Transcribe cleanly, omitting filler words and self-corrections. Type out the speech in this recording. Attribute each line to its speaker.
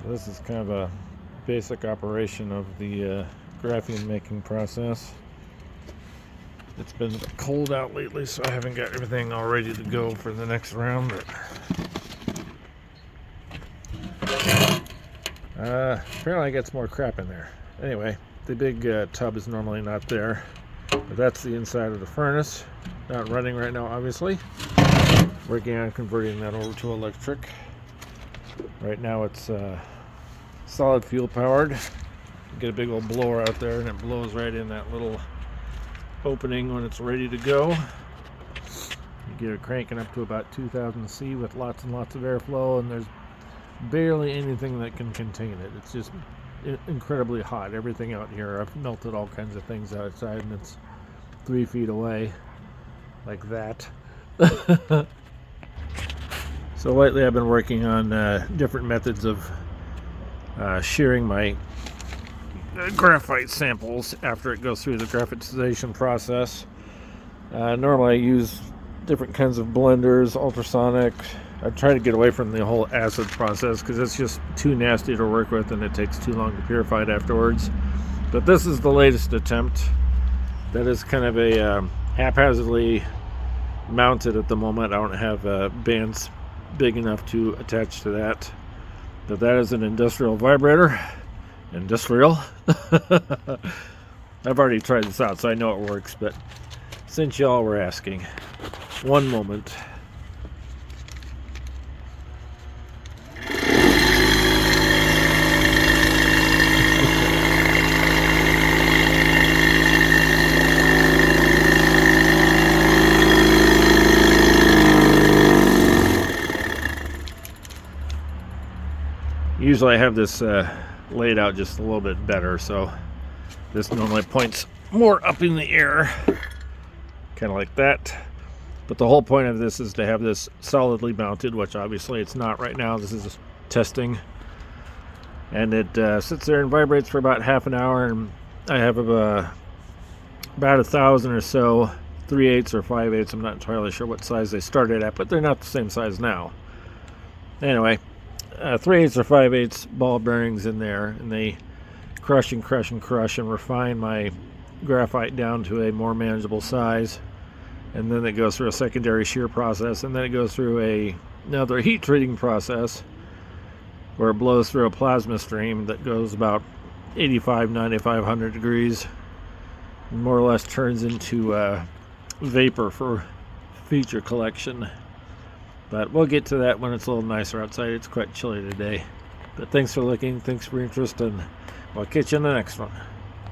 Speaker 1: This is kind of a basic operation of the graphene making process. It's been cold out lately, so I haven't got everything all ready to go for the next round. But apparently I got some more crap in there. Anyway, the big tub is normally not there, but that's the inside of the furnace. Not running right now, obviously. Working on converting that over to electric. Right now it's solid fuel powered. Get a big old blower out there and it blows right in that little opening when it's ready to go. You get it cranking up to about 2000 C with lots and lots of airflow, and there's barely anything that can contain it. It's just incredibly hot. Everything out here, I've melted all kinds of things outside, and it's 3 feet away like that. So lately I've been working on different methods of shearing my graphite samples after it goes through the graphitization process. Normally I use different kinds of blenders, ultrasonic. I try to get away from the whole acid process because it's just too nasty to work with and it takes too long to purify it afterwards. But this is the latest attempt. That is kind of a haphazardly mounted at the moment. I don't have bands big enough to attach to that. But that is an industrial vibrator. Industrial. I've already tried this out, so I know it works, but since y'all were asking, one moment. Usually I have this laid out just a little bit better, so this normally points more up in the air, kind of like that. But the whole point of this is to have this solidly mounted, which obviously it's not right now. This is testing, and it sits there and vibrates for about half an hour, and I have about 1,000 or so 3/8 or 5/8. I'm not entirely sure what size they started at, but they're not the same size now. Anyway, 3/8 or 5/8 ball bearings in there, and they crush and crush and crush and refine my graphite down to a more manageable size. And then it goes through a secondary shear process, and then it goes through another heat treating process where it blows through a plasma stream that goes about 85, 9500 degrees, and more or less turns into vapor for feature collection. But we'll get to that when it's a little nicer outside. It's quite chilly today. But thanks for looking, thanks for your interest, and we'll catch you in the next one.